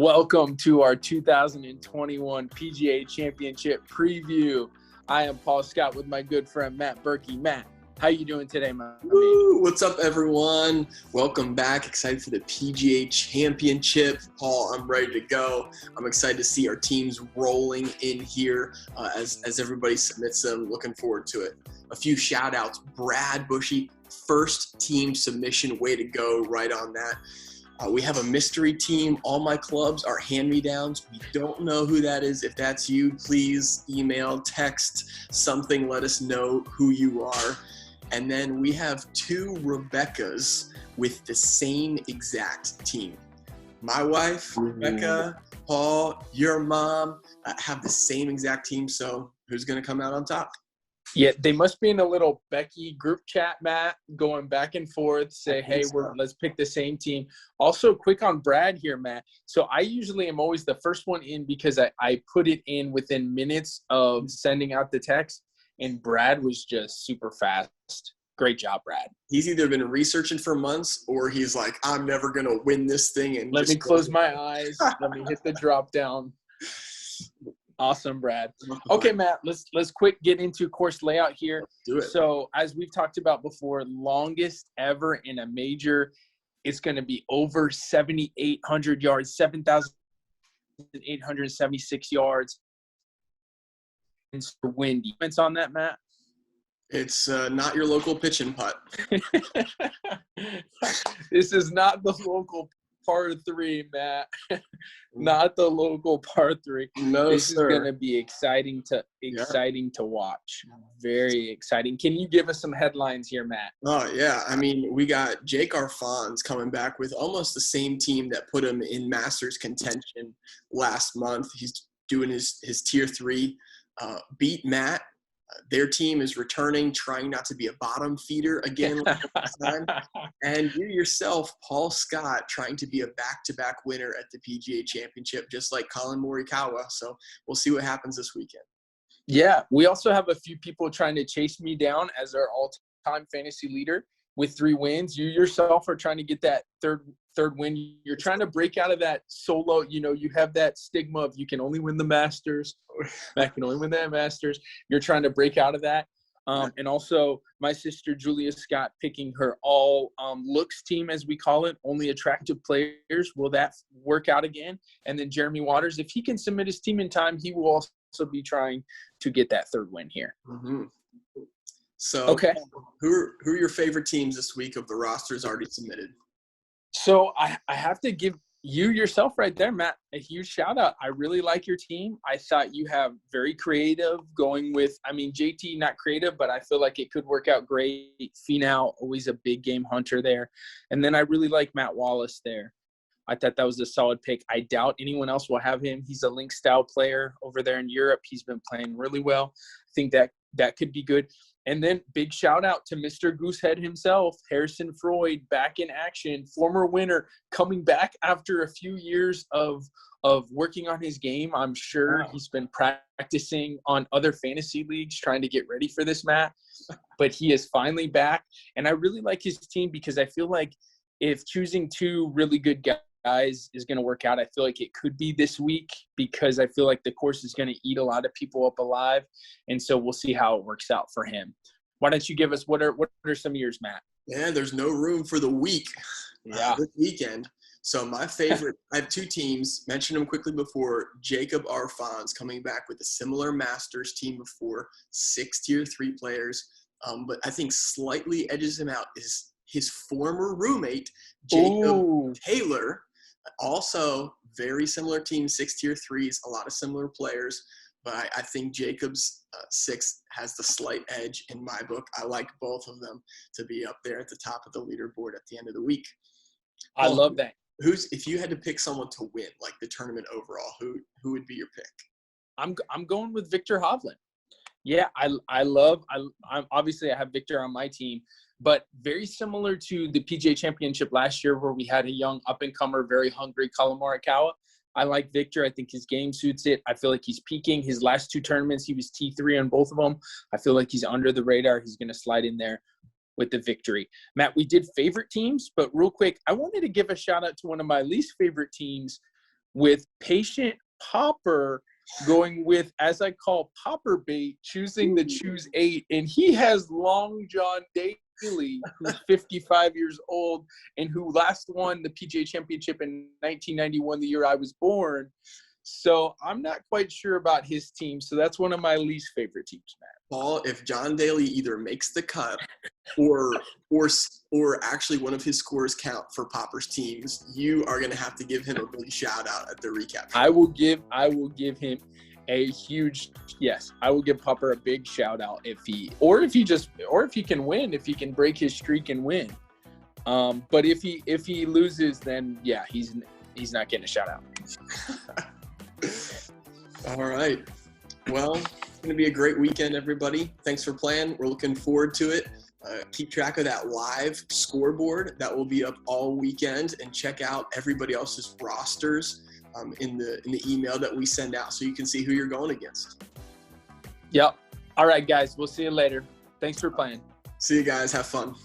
Welcome to our 2021 PGA Championship Preview. I am Paul Scott with my good friend Matt Berkey. Matt, how you doing today, man? What's up, everyone? Welcome back. Excited for the PGA Championship. Paul, I'm ready to go. I'm excited to see our teams rolling in here as everybody submits them. Looking forward to it. A few shout outs. Brad Bushy, first team submission. Way to go. Right on that. We have a mystery team. All my clubs are hand-me-downs. We don't know who that is. If that's you, please email, text, something. Let us know who you are. And then we have two Rebeccas with the same exact team. My wife, Rebecca, Paul, your mom have the same exact team. So who's going to come out on top? Yeah, they must be in a little Becky group chat, Matt, going back and forth, say, hey, let's pick the same team. Also, quick on Brad here, Matt. So I usually am always the first one in because I put it in within minutes of sending out the text, and Brad was just super fast. Great job, Brad. He's either been researching for months or he's like, I'm never going to win this thing. And let me close my eyes. Let me hit the drop down. Awesome, Brad. Okay, Matt, let's quick get into course layout here. Do it. So as we've talked about before, longest ever in a major, it's going to be over 7,800 yards, 7,876 yards. And wind. Comments on that, Matt? It's not your local pitch and putt. This is not the local par 3, Matt. Not the local par 3. No, this sir. is going to be exciting to watch. Very exciting. Can you give us some headlines here, Matt? Oh, yeah. I mean, we got Jake Arfons coming back with almost the same team that put him in Masters contention last month. He's doing his Tier 3. Beat Matt. Their team is returning, trying not to be a bottom feeder again last time. And you yourself, Paul Scott, trying to be a back-to-back winner at the PGA Championship, just like Colin Morikawa. So we'll see what happens this weekend. Yeah, we also have a few people trying to chase me down as our all-time fantasy leader with 3 wins. You yourself are trying to get that third win. You're trying to break out of that solo. You know, you have that stigma of you can only win the Masters. Matt can only win the Masters. You're trying to break out of that. And also my sister Julia Scott picking her all looks team, as we call it, only attractive players. Will that work out again? And then Jeremy Waters, if he can submit his team in time, he will also be trying to get that 3rd win here. Mm-hmm. So okay, who are your favorite teams this week of the rosters already submitted? So I have to give you yourself right there, Matt, a huge shout out. I really like your team. I thought you have very creative going with, JT, not creative, but I feel like it could work out great. Finau, always a big game hunter there. And then I really like Matt Wallace there. I thought that was a solid pick. I doubt anyone else will have him. He's a link style player over there in Europe. He's been playing really well. I think that could be good. And then big shout out to Mr. Goosehead himself, Harrison Freud, back in action, former winner, coming back after a few years of working on his game. I'm sure he's been practicing on other fantasy leagues, trying to get ready for this, Matt. But he is finally back. And I really like his team because I feel like if choosing 2 really good guys is going to work out, I feel like it could be this week because I feel like the course is going to eat a lot of people up alive. And so we'll see how it works out for him. Why don't you give us what are some of yours, Matt? Yeah, there's no room for the week this weekend. So my favorite, I have 2 teams, mentioned them quickly before. Jacob Arfons coming back with a similar Masters team before, 6 Tier 3 players. But I think slightly edges him out is his former roommate, Jacob Taylor. Also very similar team, 6 Tier 3s, a lot of similar players. But I think Jacob's 6 has the slight edge in my book. I like both of them to be up there at the top of the leaderboard at the end of the week. I love that. If you had to pick someone to win, like the tournament overall, who would be your pick? I'm going with Victor Hovland. Yeah, I'm obviously I have Victor on my team, but very similar to the PGA Championship last year where we had a young up-and-comer, very hungry Colin Morikawa. I like Victor. I think his game suits it. I feel like he's peaking. His last 2 tournaments, he was T3 on both of them. I feel like he's under the radar. He's going to slide in there with the victory. Matt, we did favorite teams, but real quick, I wanted to give a shout out to one of my least favorite teams with Patient Popper going with, as I call, Popper bait, choosing the choose 8. And he has Long John Daly, who's 55 years old and who last won the PGA Championship in 1991, the year I was born. So I'm not quite sure about his team. So that's one of my least favorite teams, Matt. Paul, if John Daly either makes the cut or actually one of his scores count for Popper's teams, you are going to have to give him a big shout out at the recap. I will give him a huge yes. I will give Popper a big shout out if he can win, if he can break his streak and win. But if he loses, then yeah, he's not getting a shout out. All right. Well, it's going to be a great weekend, everybody. Thanks for playing. We're looking forward to it. Keep track of that live scoreboard that will be up all weekend, and check out everybody else's rosters in the email that we send out so you can see who you're going against. Yep. All right, guys. We'll see you later. Thanks for playing. See you guys. Have fun.